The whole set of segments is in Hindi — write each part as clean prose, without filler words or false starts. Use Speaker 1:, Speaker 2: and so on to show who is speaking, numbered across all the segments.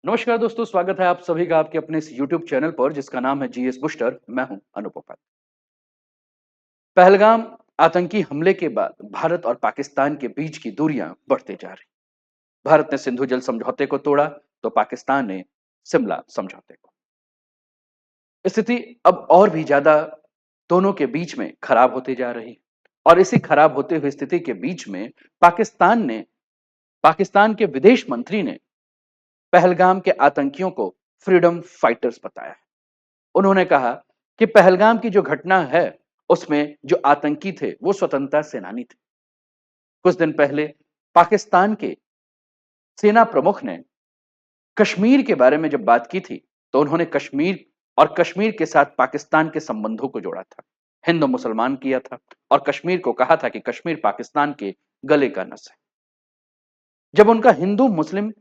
Speaker 1: नमस्कार दोस्तों, स्वागत है आप सभी का आपके अपने इस YouTube चैनल पर जिसका नाम है जीएस बूस्टर। मैं हूं अनुपम। पहलगाम आतंकी हमले के बाद भारत और पाकिस्तान के बीच की दूरियां बढ़ते जा रही। भारत ने सिंधु जल समझौते को तोड़ा तो पाकिस्तान ने शिमला समझौते को। स्थिति अब और भी ज्यादा दोनों के बीच में खराब होती जा रही है। और इसी खराब होते हुए स्थिति के बीच में पाकिस्तान के विदेश मंत्री ने पहलगाम के आतंकियों को फ्रीडम फाइटर्स बताया है। उन्होंने कहा कि पहलगाम की जो घटना है उसमें जो आतंकी थे वो स्वतंत्रता सेनानी थे। कुछ दिन पहले पाकिस्तान के सेना प्रमुख ने कश्मीर के बारे में जब बात की थी तो उन्होंने कश्मीर के साथ पाकिस्तान के संबंधों को जोड़ा था, हिंदू मुसलमान किया था और कश्मीर को कहा था कि कश्मीर पाकिस्तान के गले का नस है। जब उनका हिंदू मुस्लिम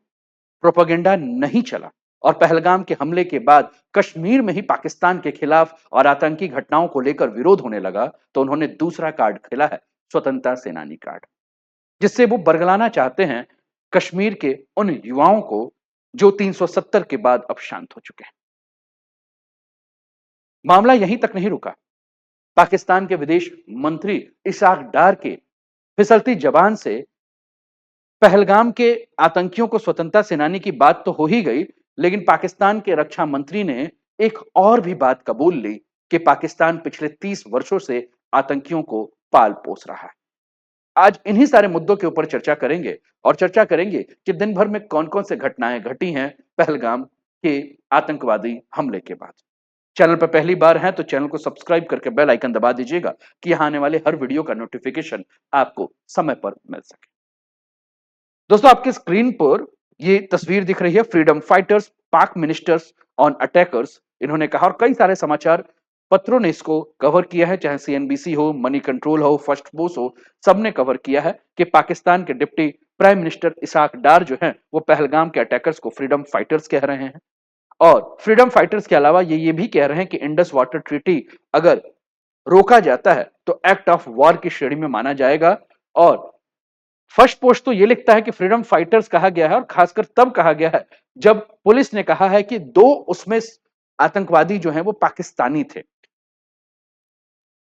Speaker 1: प्रोपेगेंडा नहीं चला और पहलगाम के हमले के बाद कश्मीर में ही पाकिस्तान के खिलाफ और आतंकी घटनाओं को लेकर विरोध होने लगा तो उन्होंने दूसरा कार्ड खेला है, स्वतंत्रता सेनानी कार्ड, जिससे वो बरगलाना चाहते हैं कश्मीर के उन युवाओं को जो 370 के बाद अब शांत हो चुके हैं। मामला यहीं तक नहीं रुका। पाकिस्तान के विदेश मंत्री इसाक डार के फिसलती जबान से पहलगाम के आतंकियों को स्वतंत्रता सेनानी की बात तो हो ही गई, लेकिन पाकिस्तान के रक्षा मंत्री ने एक और भी बात कबूल ली कि पाकिस्तान पिछले 30 वर्षों से आतंकियों को पाल पोस रहा है। आज इन्हीं सारे मुद्दों के ऊपर चर्चा करेंगे और चर्चा करेंगे कि दिन भर में कौन-कौन से घटनाएं घटी हैं पहलगाम के आतंकवादी हमले के बाद। चैनल पर पहली बार हैं तो चैनल को सब्सक्राइब करके बेल आइकन दबा दीजिएगा कि यहां आने वाले हर वीडियो का नोटिफिकेशन आपको समय पर मिल सके। दोस्तों, आपके स्क्रीन पर ये तस्वीर दिख रही है, फ्रीडम फाइटर्स पाक मिनिस्टर्स ऑन अटैकर्स। इन्होंने कहा और कई सारे समाचार पत्रों ने इसको कवर किया है, चाहे सीएनबीसी हो, मनी कंट्रोल हो, फर्स्ट पोस्ट हो, सबने कवर किया है कि पाकिस्तान के डिप्टी प्राइम मिनिस्टर इसाक डार जो हैं वो पहलगाम के अटैकर्स को फ्रीडम फाइटर्स कह रहे हैं। और फ्रीडम फाइटर्स के अलावा ये भी कह रहे हैं कि इंडस वाटर ट्रीटी अगर रोका जाता है तो एक्ट ऑफ वॉर की श्रेणी में माना जाएगा। और फर्स्ट पोस्ट तो ये लिखता है कि फ्रीडम फाइटर्स कहा गया है और खासकर तब कहा गया है जब पुलिस ने कहा है कि दो उसमें आतंकवादी जो हैं वो पाकिस्तानी थे।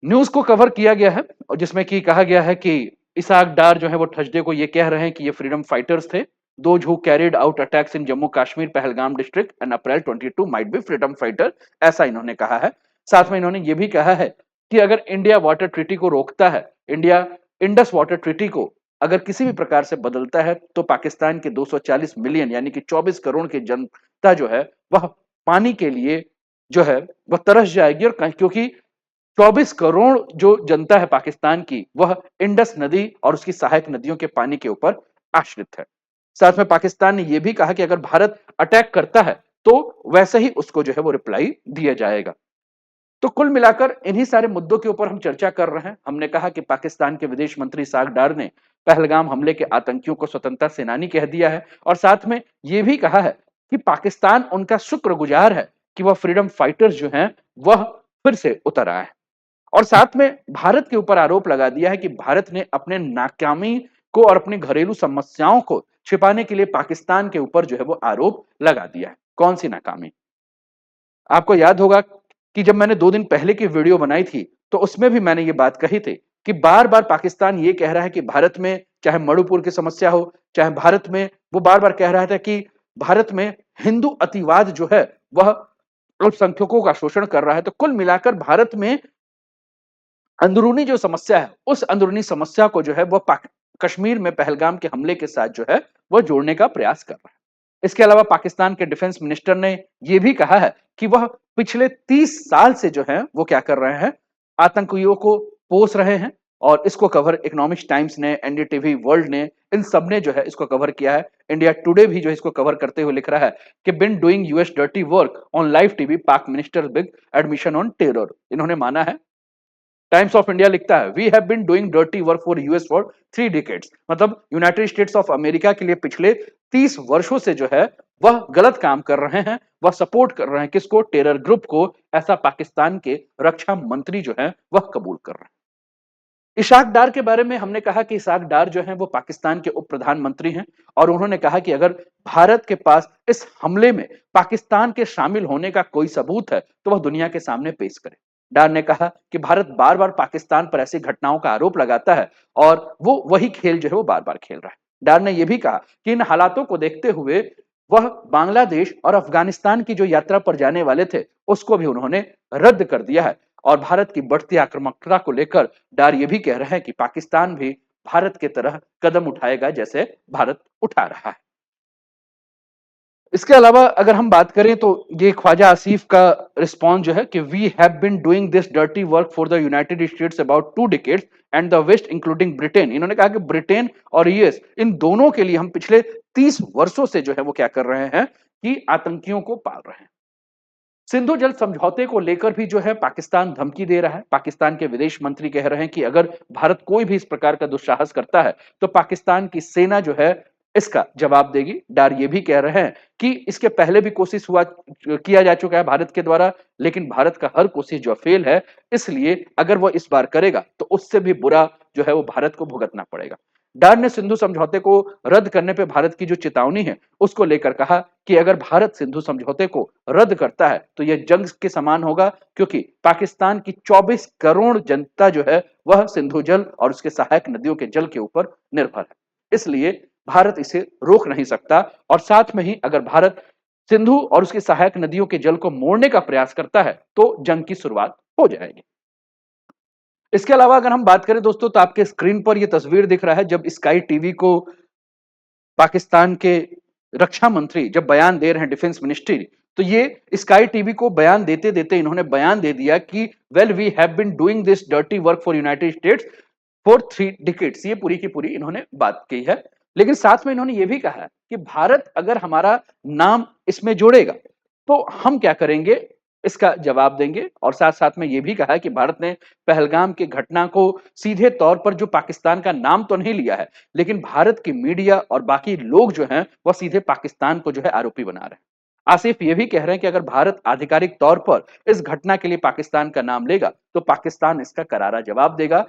Speaker 1: न्यूज को कवर किया गया है और जिसमें कि कहा गया है कि इसाक डार जो है वो थर्सडे को ये कह रहे हैं कि ये फ्रीडम फाइटर्स थे। Those who carried out attacks in Jammu Kashmir Pahalgam district and April 22 might be freedom fighter, ऐसा इन्होंने कहा है। साथ में इन्होंने ये भी कहा है कि अगर इंडिया वाटर ट्रीटी को रोकता है, इंडिया इंडस वाटर ट्रीटी को अगर किसी भी प्रकार से बदलता है तो पाकिस्तान के 240 मिलियन यानी कि 24 करोड़ की जनता जो है वह पानी के लिए जो है वह तरस जाएगी। और क्योंकि 24 करोड़ जो जनता है पाकिस्तान की वह इंडस नदी और उसकी सहायक नदियों के पानी के ऊपर आश्रित है। साथ में पाकिस्तान ने यह भी कहा कि अगर भारत अटैक करता है तो वैसे ही उसको जो है वो रिप्लाई दिया जाएगा। तो कुल मिलाकर इन्हीं सारे मुद्दों के ऊपर हम चर्चा कर रहे हैं। हमने कहा कि पाकिस्तान के विदेश मंत्री इसाक डार ने पहलगाम हमले के आतंकियों को स्वतंत्रता सेनानी कह दिया है और साथ में यह भी कहा है कि पाकिस्तान उनका शुक्रगुजार है कि वह फ्रीडम फाइटर्स जो हैं वह फिर से उतर आए। और साथ में भारत के ऊपर आरोप लगा दिया है कि भारत ने अपने नाकामी को और अपनी घरेलू समस्याओं को छिपाने के लिए पाकिस्तान के ऊपर जो है वो आरोप लगा दिया है। कौन सी नाकामी? आपको याद होगा कि जब मैंने 2 दिन पहले की वीडियो बनाई थी तो उसमें भी मैंने ये बात कही थी कि बार-बार पाकिस्तान ये कह रहा है कि भारत में चाहे मणिपुर की समस्या हो, चाहे भारत में वो बार-बार कह रहा था कि भारत में हिंदू अतिवाद जो है वह अल्पसंख्यकों का शोषण कर रहा है। तो कुल मिलाकर भारत में अंदरूनी जो समस्या है उस अंदरूनी समस्या को जो है वो कश्मीर में पहलगाम के हमले के साथ जो है वो जोड़ने का प्रयास कर रहा है। इसके अलावा पाकिस्तान के डिफेंस मिनिस्टर ने यह भी कहा है कि वह पिछले 30 साल से जो है वो क्या कर रहे हैं, आतंकियों को पोस रहे हैं। और इसको कवर इकोनॉमिक्स टाइम्स ने, एनडीटीवी वर्ल्ड ने, इन सब ने जो है इसको कवर किया है। इंडिया टुडे भी जो इसको कवर करते हुए लिख रहा है कि been doing US dirty work on live TV Pak minister big admission on terror. इन्होंने माना है। टाइम्स ऑफ इंडिया लिखता है we have been doing dirty work for US for 3 decades, मतलब यूनाइटेड स्टेट्स ऑफ अमेरिका के लिए पिछले 30 वर्षों से जो है वह गलत काम कर रहे हैं, वह सपोर्ट कर रहे हैं किसको? टेरर ग्रुप को। ऐसा पाकिस्तान के रक्षा मंत्री जो है वह कबूल कर रहे हैं। इशाक डार के बारे में हमने कहा कि इशाक डार जो हैं वो पाकिस्तान के उप प्रधानमंत्री हैं और उन्होंने कहा कि अगर भारत के पास इस हमले में पाकिस्तान के शामिल होने का कोई सबूत है तो वह दुनिया के सामने पेश करे। डार ने कहा कि भारत बार बार पाकिस्तान पर ऐसी घटनाओं का आरोप लगाता है और वो वही खेल जो है वो बार बार खेल रहा है। डार ने यह भी कहा कि इन हालातों को देखते हुए वह बांग्लादेश और अफगानिस्तान की जो यात्रा पर जाने वाले थे उसको भी उन्होंने रद्द कर दिया है। और भारत की बढ़ती आक्रामकता को लेकर डार ये भी कह रहे हैं कि पाकिस्तान भी भारत की तरह कदम उठाएगा जैसे भारत उठा रहा है। इसके अलावा अगर हम बात करें तो ये ख्वाजा आसिफ का रिस्पॉन्स जो है कि we have been doing this dirty work for the United States about 2 decades and the West including Britain. इन्होंने कहा कि ब्रिटेन और यूएस इन दोनों के लिए हम पिछले 30 वर्षों से जो है वो क्या कर रहे हैं कि आतंकियों को पाल रहे हैं। सिंधु जल समझौते को लेकर भी जो है पाकिस्तान धमकी दे रहा है। पाकिस्तान के विदेश मंत्री कह रहे हैं कि अगर भारत कोई भी इस प्रकार का दुस्साहस करता है तो पाकिस्तान की सेना जो है इसका जवाब देगी। डार ये भी कह रहे हैं कि इसके पहले भी कोशिश हुआ किया जा चुका है भारत के द्वारा, लेकिन भारत का हर कोशिश जो फेल है, इसलिए अगर वो इस बार करेगा तो उससे भी बुरा जो है वो भारत को भुगतना पड़ेगा। डार ने सिंधु समझौते को रद्द करने पे भारत की जो चेतावनी है उसको लेकर कहा कि अगर भारत सिंधु समझौते को रद्द करता है तो यह जंग के समान होगा, क्योंकि पाकिस्तान की 24 करोड़ जनता जो है वह सिंधु जल और उसके सहायक नदियों के जल के ऊपर निर्भर है, इसलिए भारत इसे रोक नहीं सकता। और साथ में ही अगर भारत सिंधु और उसकी सहायक नदियों के जल को मोड़ने का प्रयास करता है तो जंग की शुरुआत हो जाएगी। इसके अलावा अगर हम बात करें दोस्तों तो आपके स्क्रीन पर यह तस्वीर दिख रहा है जब स्काई टीवी को पाकिस्तान के रक्षा मंत्री जब बयान दे रहे हैं, डिफेंस मिनिस्ट्री, तो ये स्काई टीवी को बयान देते देते इन्होंने बयान दे दिया कि well we have been doing this dirty work for United States for 3 decades। ये पूरी की पूरी इन्होंने बात की है, लेकिन साथ में इन्होंने ये भी कहा है कि भारत अगर हमारा नाम इसमें जोड़ेगा तो हम क्या करेंगे, इसका जवाब देंगे। और साथ साथ में ये भी कहा है कि भारत ने पहलगाम की घटना को सीधे तौर पर जो पाकिस्तान का नाम तो नहीं लिया है, लेकिन भारत की मीडिया और बाकी लोग जो हैं वह सीधे पाकिस्तान को जो है आरोपी बना रहे हैं। आसिफ ये भी कह रहे हैं कि अगर भारत आधिकारिक तौर पर इस घटना के लिए पाकिस्तान का नाम लेगा तो पाकिस्तान इसका करारा जवाब देगा।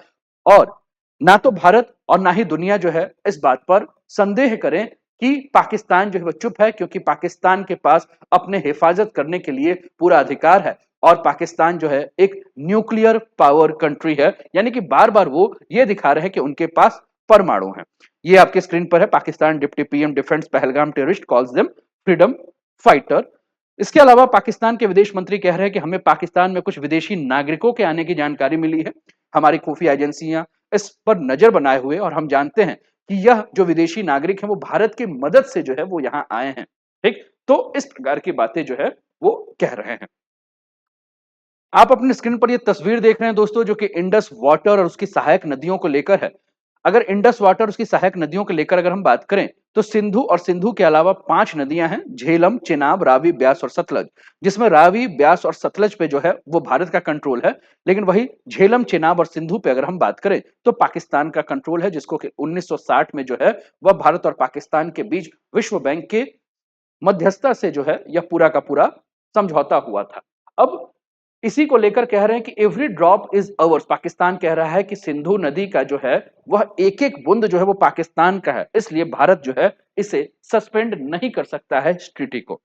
Speaker 1: और ना तो भारत और ना ही दुनिया जो है इस बात पर संदेह करें कि पाकिस्तान जो है वो चुप है, क्योंकि पाकिस्तान के पास अपने हिफाजत करने के लिए पूरा अधिकार है। और पाकिस्तान जो है एक न्यूक्लियर पावर कंट्री है, यानी कि बार बार वो ये दिखा रहे हैं कि उनके पास परमाणु है। ये आपके स्क्रीन पर है, Pakistan deputy PM defence Pahalgam terrorist calls them freedom fighter. इसके अलावा पाकिस्तान के विदेश मंत्री कह रहे हैं कि हमें पाकिस्तान में कुछ विदेशी नागरिकों के आने की जानकारी मिली है। हमारी खुफिया एजेंसियां इस पर नजर बनाए हुए और हम जानते हैं कि यह जो विदेशी नागरिक हैं वो भारत की मदद से जो है वो यहां आए हैं। ठीक, तो इस प्रकार की बातें जो है वो कह रहे हैं। आप अपनी स्क्रीन पर ये तस्वीर देख रहे हैं दोस्तों, जो कि इंडस वाटर और उसकी सहायक नदियों को लेकर है। अगर इंडस वाटर और उसकी सहायक नदियों को लेकर अगर हम बात करें तो सिंधु और सिंधु के अलावा 5 नदियां हैं, झेलम, चेनाब, रावी, ब्यास और सतलज, जिसमें रावी, ब्यास और सतलज पे जो है वो भारत का कंट्रोल है। लेकिन वही झेलम, चेनाब और सिंधु पे अगर हम बात करें तो पाकिस्तान का कंट्रोल है, जिसको कि 1960 में जो है वह भारत और पाकिस्तान के बीच विश्व बैंक के मध्यस्थता से जो है यह पूरा का पूरा समझौता हुआ था। अब इसी को लेकर कह रहे हैं कि every drop is ours. Pakistan कह रहा है कि सिंधु नदी का जो है वह एक एक बूंद जो है वो पाकिस्तान का है, इसलिए भारत जो है इसे सस्पेंड नहीं कर सकता है इस ट्रीटी को।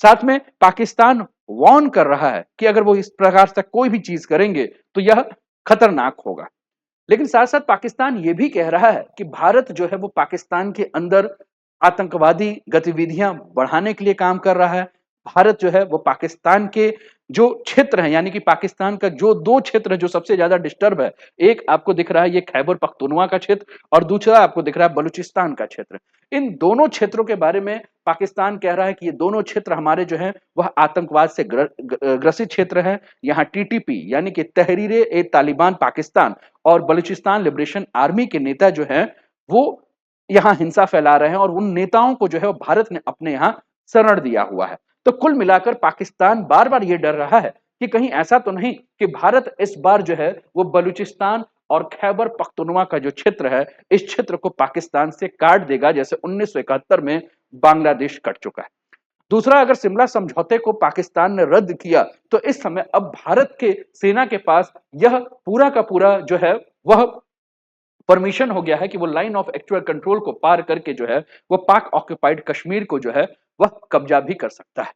Speaker 1: साथ में पाकिस्तान वार्न कर रहा है कि अगर वो इस प्रकार से कोई भी चीज करेंगे तो यह खतरनाक होगा। लेकिन साथ साथ पाकिस्तान ये भी कह रहा है कि भारत जो है वो पाकिस्तान के अंदर आतंकवादी गतिविधियां बढ़ाने के लिए काम कर रहा है। भारत जो है वो पाकिस्तान के जो क्षेत्र है, यानी कि पाकिस्तान का जो 2 क्षेत्र है जो सबसे ज्यादा डिस्टर्ब है, एक आपको दिख रहा है ये खैबर पख्तूनवा का क्षेत्र और दूसरा आपको दिख रहा है बलूचिस्तान का क्षेत्र। इन दोनों क्षेत्रों के बारे में पाकिस्तान कह रहा है कि ये दोनों क्षेत्र हमारे जो है वह आतंकवाद से ग्रसित क्षेत्र है। यहाँ टीटीपी यानी कि तहरीरे ए तालिबान पाकिस्तान और बलूचिस्तान लिबरेशन आर्मी के नेता जो हैं वो यहाँ हिंसा फैला रहे हैं और उन नेताओं को जो है वो भारत ने अपने यहाँ शरण दिया हुआ है। तो कुल मिलाकर पाकिस्तान बार बार ये डर रहा है कि कहीं ऐसा तो नहीं कि भारत इस बार जो है वो बलूचिस्तान और खैबर पख्तूनवा का जो क्षेत्र है इस क्षेत्र को पाकिस्तान से काट देगा, जैसे 1971 में बांग्लादेश कट चुका है। दूसरा, अगर शिमला समझौते को पाकिस्तान ने रद्द किया तो इस समय अब भारत के सेना के पास यह पूरा का पूरा जो है वह परमिशन हो गया है कि वो लाइन ऑफ एक्चुअल कंट्रोल को पार करके जो है वो पाक ऑक्यूपाइड कश्मीर को जो है वह कब्जा भी कर सकता है।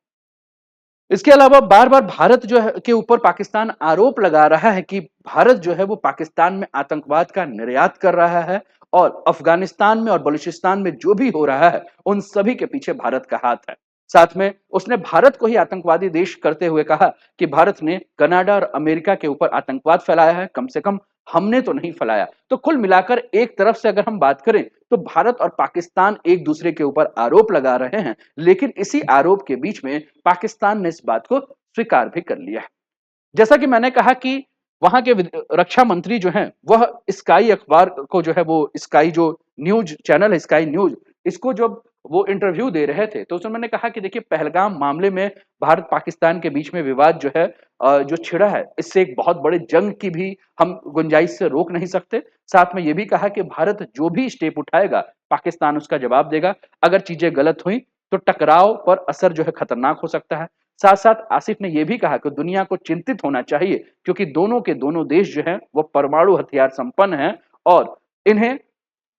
Speaker 1: इसके अलावा बार-बार भारत जो है के ऊपर पाकिस्तान आरोप लगा रहा है कि भारत जो है वो पाकिस्तान में आतंकवाद का निर्यात कर रहा है और अफगानिस्तान में और बलूचिस्तान में जो भी हो रहा है उन सभी के पीछे भारत का हाथ है। साथ में उसने भारत को ही आतंकवादी देश करते हुए कहा कि भारत ने कनाडा और अमेरिका के ऊपर आतंकवाद फैलाया है, कम से कम हमने तो नहीं फैलाया। तो कुल मिलाकर एक तरफ से अगर हम बात करें तो भारत और पाकिस्तान एक दूसरे के ऊपर आरोप लगा रहे हैं, लेकिन इसी आरोप के बीच में पाकिस्तान ने इस बात को स्वीकार भी कर लिया है। जैसा कि मैंने कहा कि वहां के रक्षा मंत्री जो हैं वह स्काई अखबार को जो है वो स्काई जो न्यूज चैनल है स्काई न्यूज इसको जब वो इंटरव्यू दे रहे थे तो उसमें मैंने कहा कि देखिए पहलगाम मामले में भारत पाकिस्तान के बीच में विवाद जो है जो छिड़ा है इससे एक बहुत बड़े जंग की भी हम गुंजाइश से रोक नहीं सकते। साथ में ये भी कहा कि भारत जो भी स्टेप उठाएगा पाकिस्तान उसका जवाब देगा। अगर चीजें गलत हुई तो टकराव पर असर जो है खतरनाक हो सकता है। साथ साथ आसिफ ने यह भी कहा कि दुनिया को चिंतित होना चाहिए क्योंकि दोनों के दोनों देश जो हैं वो परमाणु हथियार संपन्न हैं और इन्हें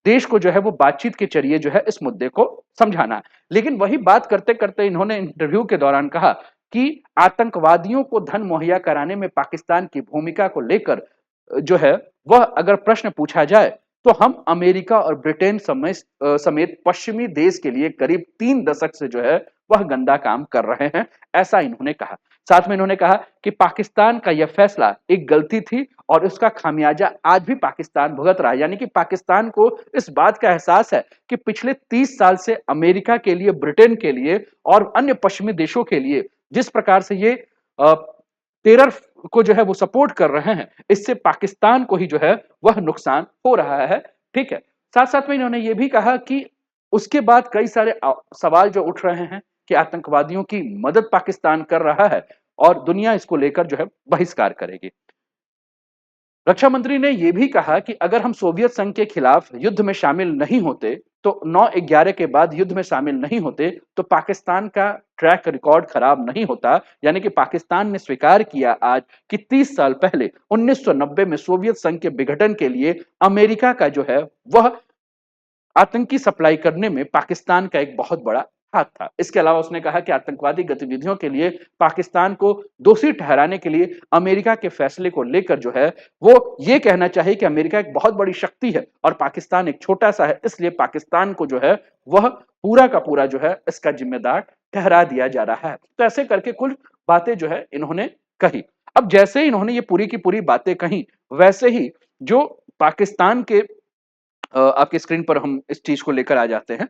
Speaker 1: देश को जो है वो बातचीत के जरिए जो है इस मुद्दे को समझाना है। लेकिन वही बात करते करते इन्होंने इंटरव्यू के दौरान कहा कि आतंकवादियों को धन मुहैया कराने में पाकिस्तान की भूमिका को लेकर जो है वह अगर प्रश्न पूछा जाए तो हम अमेरिका और ब्रिटेन समेत पश्चिमी देश के लिए करीब 3 दशक से जो है वह गंदा काम कर रहे हैं, ऐसा इन्होंने कहा। साथ में इन्होंने कहा कि पाकिस्तान का यह फैसला एक गलती थी और उसका खामियाजा आज भी पाकिस्तान भुगत रहा है। यानी कि पाकिस्तान को इस बात का एहसास है कि पिछले 30 साल से अमेरिका के लिए, ब्रिटेन के लिए और अन्य पश्चिमी देशों के लिए जिस प्रकार से ये टेरर को जो है वो सपोर्ट कर रहे हैं, इससे पाकिस्तान को ही जो है वह नुकसान हो रहा है। ठीक है। साथ साथ में इन्होंने ये भी कहा कि उसके बाद कई सारे सवाल जो उठ रहे हैं कि आतंकवादियों की मदद पाकिस्तान कर रहा है और दुनिया इसको लेकर जो है बहिष्कार करेगी। रक्षा मंत्री ने यह भी कहा कि अगर हम सोवियत संघ के खिलाफ युद्ध में शामिल नहीं होते तो 9/11 के बाद युद्ध में शामिल नहीं होते तो पाकिस्तान का ट्रैक रिकॉर्ड खराब नहीं होता। यानी कि पाकिस्तान ने स्वीकार किया आज कि 30 साल पहले 1990 में सोवियत संघ के विघटन के लिए अमेरिका का जो है वह आतंकी सप्लाई करने में पाकिस्तान का एक बहुत बड़ा हाथ था। इसके अलावा उसने कहा कि आतंकवादी गतिविधियों के लिए पाकिस्तान को दोषी ठहराने के लिए अमेरिका के फैसले को लेकर जो है वो ये कहना चाहिए कि अमेरिका एक बहुत बड़ी शक्ति है और पाकिस्तान एक छोटा सा है, इसलिए पाकिस्तान को जो है वह पूरा का पूरा जो है इसका जिम्मेदार ठहरा दिया जा रहा है। तो ऐसे करके कुछ बातें जो है इन्होंने कही। अब जैसे ही इन्होंने ये पूरी की पूरी बातें कही वैसे ही जो पाकिस्तान के आपकी स्क्रीन पर हम इस चीज को लेकर आ जाते हैं।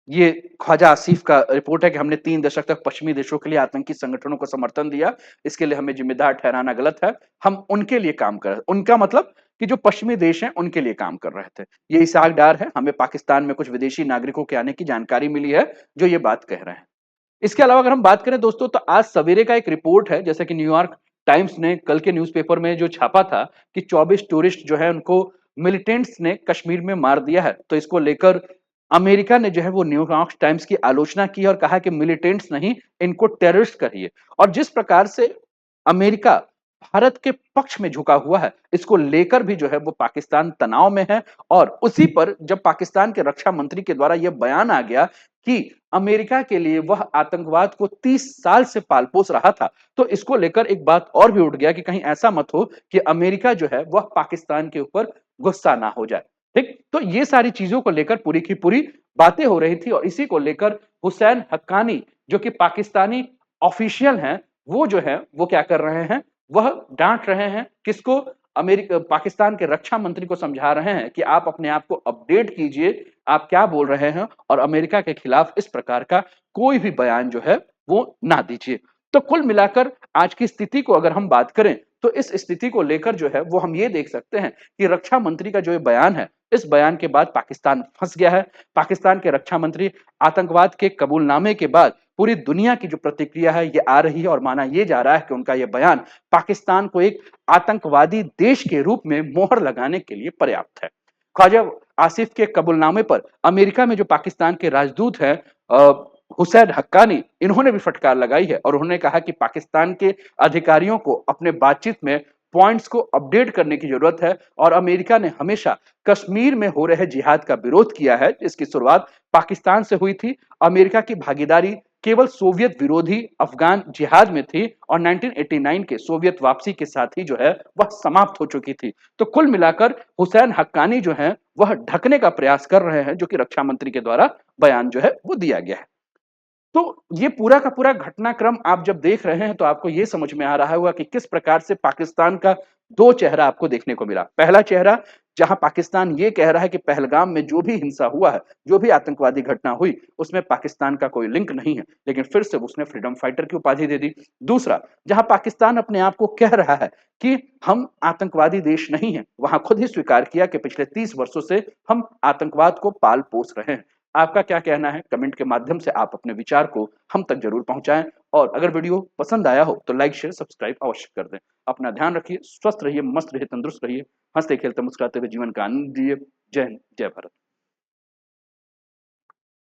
Speaker 1: ये ख्वाजा आसिफ का रिपोर्ट है कि हमने 3 दशक तक पश्चिमी देशों के लिए आतंकी संगठनों को समर्थन दिया, इसके लिए हमें जिम्मेदार ठहराना गलत है। हम उनके लिए काम कर रहे उनका मतलब कि जो पश्चिमी देश हैं उनके लिए काम कर रहे थे। ये इसहाक डार है, हमें पाकिस्तान में कुछ विदेशी नागरिकों के आने की जानकारी मिली है जो ये बात कह रहे हैं। इसके अलावा अगर हम बात करें दोस्तों तो आज सवेरे का एक रिपोर्ट है जैसे कि न्यूयॉर्क टाइम्स ने कल के न्यूज़पेपर में जो छापा था कि 24 टूरिस्ट जो है उनको मिलिटेंट्स ने कश्मीर में मार दिया है। तो इसको लेकर अमेरिका ने जो है वो न्यूयॉर्क टाइम्स की आलोचना की और कहा कि मिलिटेंट्स नहीं इनको टेररिस्ट कहिए। और जिस प्रकार से अमेरिका भारत के पक्ष में झुका हुआ है इसको लेकर भी जो है वो पाकिस्तान तनाव में है। और उसी पर जब पाकिस्तान के रक्षा मंत्री के द्वारा यह बयान आ गया कि अमेरिका के लिए वह आतंकवाद को 30 साल से पाल-पोस रहा था, तो इसको लेकर एक बात और भी उठ गया कि कहीं ऐसा मत हो कि अमेरिका जो है वह पाकिस्तान के ऊपर गुस्सा ना हो जाए। ठीक? तो ये सारी चीजों को लेकर पूरी की पूरी बातें हो रही थी और इसी को लेकर हुसैन हक्कानी जो कि पाकिस्तानी ऑफिशियल हैं, वो जो है वो क्या कर रहे हैं, वह डांट रहे हैं किसको, अमेरिका पाकिस्तान के रक्षा मंत्री को समझा रहे हैं कि आप अपने आप को अपडेट कीजिए, आप क्या बोल रहे हैं और अमेरिका के खिलाफ इस प्रकार का कोई भी बयान जो है वो ना दीजिए। तो कुल मिलाकर आज की स्थिति को अगर हम बात करें तो इस स्थिति को लेकर जो है वो हम ये देख सकते हैं कि रक्षा मंत्री का जो ये बयान है, इस बयान के बाद पाकिस्तान फंस गया है। पाकिस्तान के रक्षा मंत्री आतंकवाद के कबूलनामे के बाद पूरी दुनिया की जो प्रतिक्रिया है ये आ रही है और माना ये जा रहा है कि उनका ये बयान पाकिस्तान को एक आतंकवादी देश के रूप में मोहर लगाने के लिए पर्याप्त है। ख्वाजा आसिफ के कबूलनामे पर अमेरिका में जो पाकिस्तान के राजदूत हैं हुसैन हक्कानी, इन्होंने भी फटकार लगाई है और उन्होंने कहा कि पाकिस्तान के अधिकारियों को अपने बातचीत में पॉइंट्स को अपडेट करने की जरूरत है। और अमेरिका ने हमेशा कश्मीर में हो रहे जिहाद का विरोध किया है। इसकी शुरुआत पाकिस्तान से हुई थी। अमेरिका की भागीदारी केवल सोवियत विरोधी अफगान जिहाद में थी और 1989 के सोवियत वापसी के साथ ही जो है वह समाप्त हो चुकी थी। तो कुल मिलाकर हुसैन हक्कानी जो है वह ढकने का प्रयास कर रहे हैं, जो कि रक्षा मंत्री के द्वारा बयान जो है वो दिया गया है। तो ये पूरा का पूरा घटनाक्रम आप जब देख रहे हैं तो आपको ये समझ में आ रहा होगा कि किस प्रकार से पाकिस्तान का दो चेहरा आपको देखने को मिला। पहला चेहरा जहां पाकिस्तान ये कह रहा है कि पहलगाम में जो भी हिंसा हुआ है, जो भी आतंकवादी घटना हुई, उसमें पाकिस्तान का कोई लिंक नहीं है, लेकिन फिर से उसने फ्रीडम फाइटर की उपाधि दे दी। दूसरा, जहां पाकिस्तान अपने आप को कह रहा है कि हम आतंकवादी देश नहीं हैं, वहां खुद ही स्वीकार किया कि पिछले 30 वर्षों से हम आतंकवाद को पाल पोस रहे हैं। आपका क्या कहना है? कमेंट के माध्यम से आप अपने विचार को हम तक जरूर पहुंचाएं। और अगर वीडियो पसंद आया हो तो लाइक शेयर सब्सक्राइब अवश्य कर दें। अपना ध्यान रखिए, स्वस्थ रहिए, मस्त रहिए, तंदुरुस्त रहिए, हंसते खेलते मुस्कुराते हुए जीवन का आनंद लीजिए। जय हिंद, जय भारत।